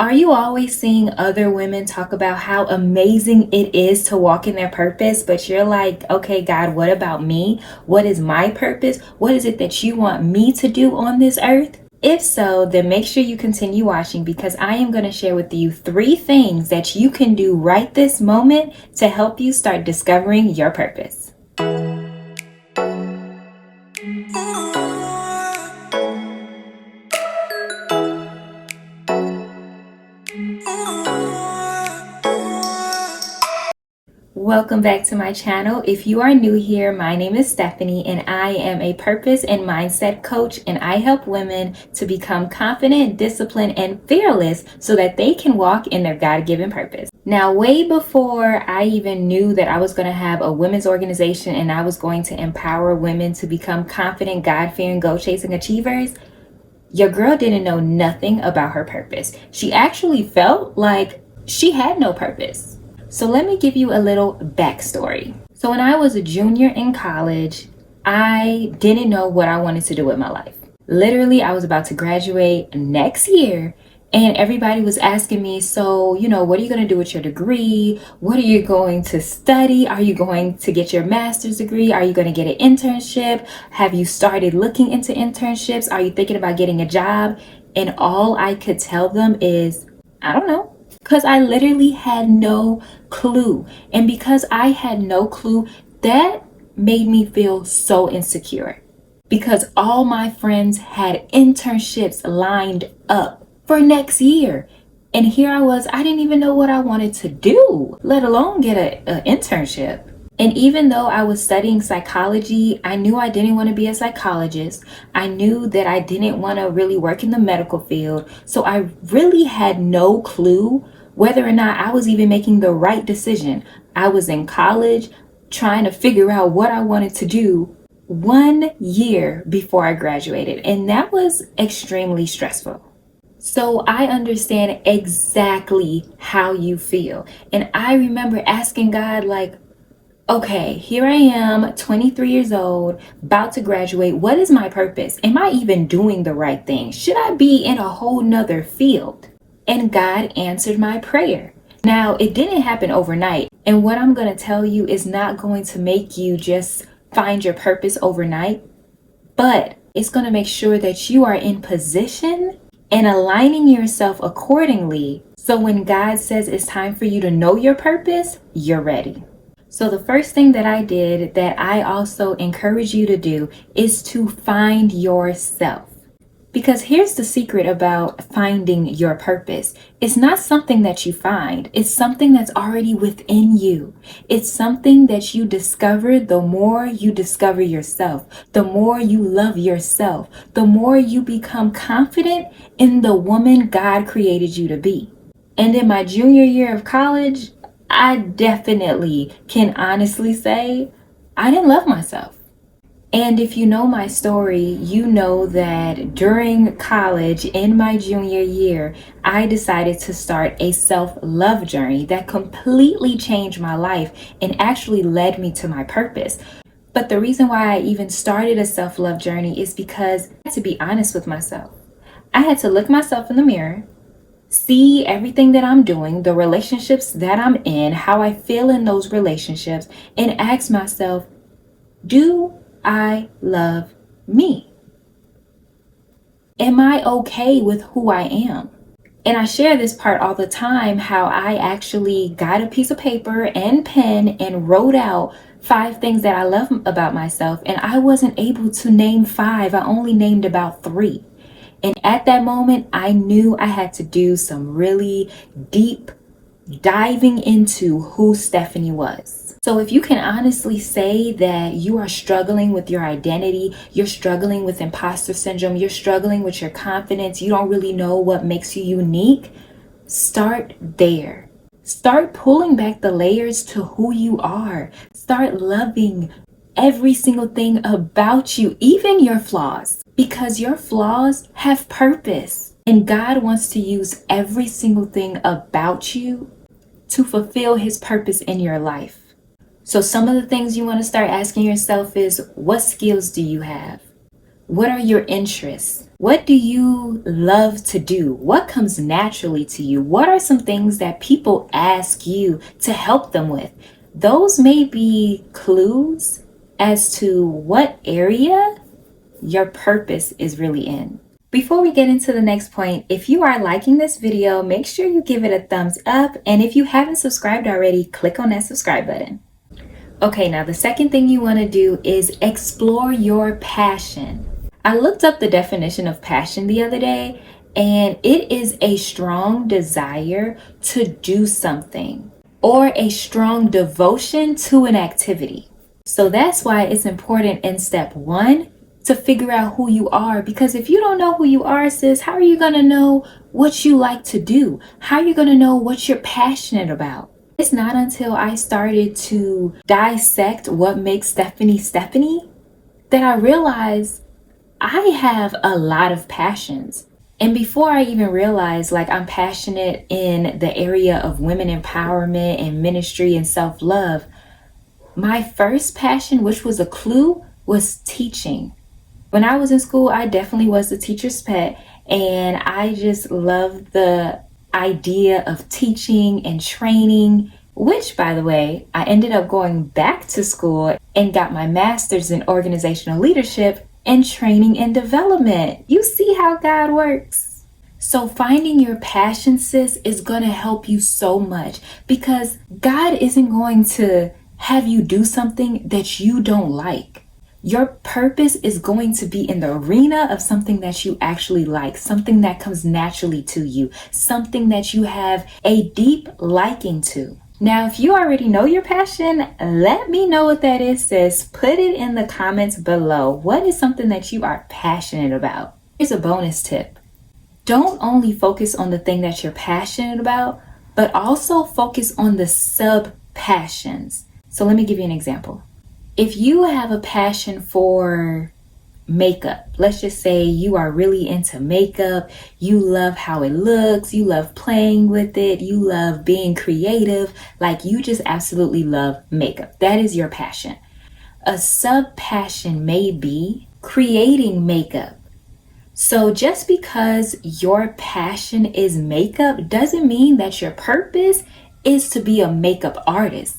Are you always seeing other women talk about how amazing it is to walk in their purpose, but you're like, okay, God, what about me? What is my purpose? What is it that you want me to do on this earth? If so, then make sure you continue watching because I am going to share with you 3 things that you can do right this moment to help you start discovering your purpose. Welcome back to my channel. If you are new here, my name is Stephanie and I am a purpose and mindset coach, and I help women to become confident, disciplined, and fearless so that they can walk in their God-given purpose. Now, way before I even knew that I was going to have a women's organization and I was going to empower women to become confident, God-fearing, goal-chasing achievers, your girl didn't know nothing about her purpose. She actually felt like she had no purpose. So let me give you a little backstory. So when I was a junior in college, I didn't know what I wanted to do with my life. Literally, I was about to graduate next year and everybody was asking me, so, what are you going to do with your degree? What are you going to study? Are you going to get your master's degree? Are you going to get an internship? Have you started looking into internships? Are you thinking about getting a job? And all I could tell them is, I don't know. Because I literally had no clue. And because I had no clue, that made me feel so insecure. Because all my friends had internships lined up for next year. And here I was, I didn't even know what I wanted to do, let alone get an internship. And even though I was studying psychology, I knew I didn't want to be a psychologist. I knew that I didn't want to really work in the medical field. So I really had no clue whether or not I was even making the right decision. I was in college trying to figure out what I wanted to do 1 year before I graduated. And that was extremely stressful. So I understand exactly how you feel. And I remember asking God, like, okay, here I am, 23 years old, about to graduate. What is my purpose? Am I even doing the right thing? Should I be in a whole nother field? And God answered my prayer. Now, it didn't happen overnight. And what I'm going to tell you is not going to make you just find your purpose overnight, but it's going to make sure that you are in position and aligning yourself accordingly. So when God says it's time for you to know your purpose, you're ready. So the first thing that I did that I also encourage you to do is to find yourself. Because here's the secret about finding your purpose. It's not something that you find. It's something that's already within you. It's something that you discover the more you discover yourself, the more you love yourself, the more you become confident in the woman God created you to be. And in my junior year of college, I definitely can honestly say I didn't love myself. And if you know my story, you know that during college, in my junior year, I decided to start a self-love journey that completely changed my life and actually led me to my purpose. But the reason why I even started a self-love journey is because I had to be honest with myself. I had to look myself in the mirror, see everything that I'm doing, the relationships that I'm in, how I feel in those relationships, and ask myself, do I love me? Am I okay with who I am? And I share this part all the time, how I actually got a piece of paper and pen and wrote out 5 things that I love about myself. And I wasn't able to name 5. I only named about 3. And at that moment, I knew I had to do some really deep diving into who Stephanie was. So if you can honestly say that you are struggling with your identity, you're struggling with imposter syndrome, you're struggling with your confidence, you don't really know what makes you unique, start there. Start pulling back the layers to who you are. Start loving every single thing about you, even your flaws, because your flaws have purpose. And God wants to use every single thing about you to fulfill his purpose in your life. So some of the things you want to start asking yourself is, what skills do you have? What are your interests? What do you love to do? What comes naturally to you? What are some things that people ask you to help them with? Those may be clues as to what area your purpose is really in. Before we get into the next point, if you are liking this video, make sure you give it a thumbs up. And if you haven't subscribed already, click on that subscribe button. Okay, now the second thing you want to do is explore your passion. I looked up the definition of passion the other day, and it is a strong desire to do something or a strong devotion to an activity. So that's why it's important in step 1 to figure out who you are, because if you don't know who you are, sis, how are you going to know what you like to do? How are you going to know what you're passionate about? It's not until I started to dissect what makes Stephanie Stephanie that I realized I have a lot of passions. And before I even realized I'm passionate in the area of women empowerment and ministry and self-love, my first passion, which was a clue, was teaching. When I was in school, I definitely was the teacher's pet, and I just loved the idea of teaching and training, which, by the way, I ended up going back to school and got my master's in organizational leadership and training and development. You see how God works. So finding your passion, sis, is going to help you so much, because God isn't going to have you do something that you don't like. Your purpose is going to be in the arena of something that you actually like, something that comes naturally to you, something that you have a deep liking to. Now, if you already know your passion, let me know what that is, sis. Put it in the comments below. What is something that you are passionate about? Here's a bonus tip. Don't only focus on the thing that you're passionate about, but also focus on the sub-passions. So let me give you an example. If you have a passion for makeup, let's just say you are really into makeup, you love how it looks, you love playing with it, you love being creative, you just absolutely love makeup. That is your passion. A sub-passion may be creating makeup. So just because your passion is makeup doesn't mean that your purpose is to be a makeup artist.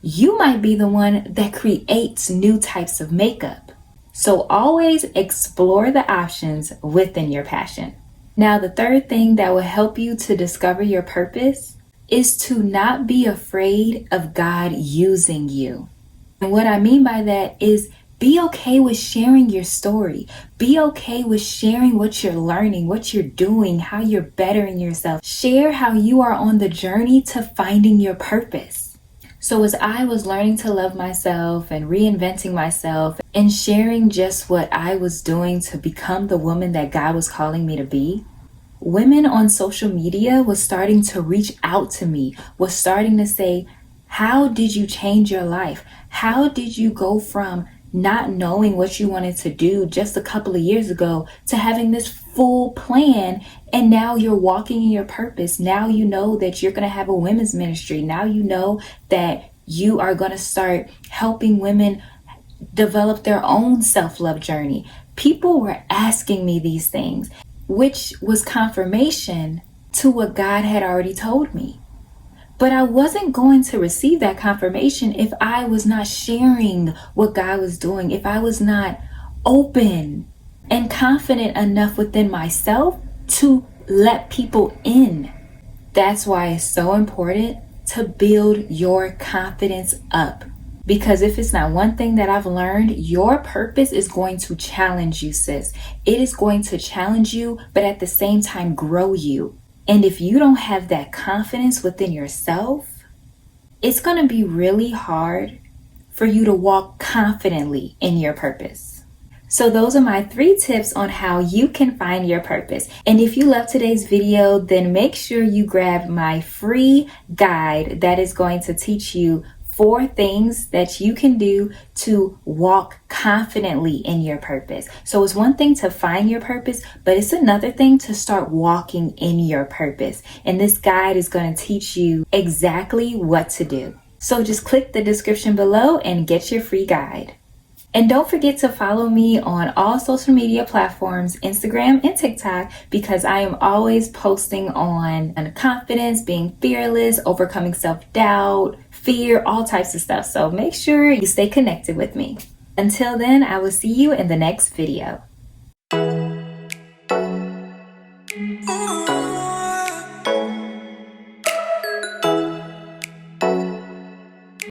You might be the one that creates new types of makeup. So always explore the options within your passion. Now, the third thing that will help you to discover your purpose is to not be afraid of God using you. And what I mean by that is be okay with sharing your story. Be okay with sharing what you're learning, what you're doing, how you're bettering yourself. Share how you are on the journey to finding your purpose. So as I was learning to love myself and reinventing myself and sharing just what I was doing to become the woman that God was calling me to be, women on social media was starting to reach out to me, was starting to say, how did you change your life? How did you go from not knowing what you wanted to do just a couple of years ago to having this full plan, and now you're walking in your purpose? Now you know that you're going to have a women's ministry. Now you know that you are going to start helping women develop their own self-love journey. People were asking me these things, which was confirmation to what God had already told me. But I wasn't going to receive that confirmation if I was not sharing what God was doing, if I was not open and confident enough within myself to let people in. That's why it's so important to build your confidence up. Because if it's not one thing that I've learned, your purpose is going to challenge you, sis. It is going to challenge you, but at the same time grow you. And if you don't have that confidence within yourself, it's going to be really hard for you to walk confidently in your purpose. So those are my 3 tips on how you can find your purpose. And if you love today's video, then make sure you grab my free guide that is going to teach you 4 things that you can do to walk confidently in your purpose. So it's one thing to find your purpose, but it's another thing to start walking in your purpose. And this guide is going to teach you exactly what to do. So just click the description below and get your free guide. And don't forget to follow me on all social media platforms, Instagram and TikTok, because I am always posting on confidence, being fearless, overcoming self-doubt, fear, all types of stuff. So make sure you stay connected with me. Until then, I will see you in the next video.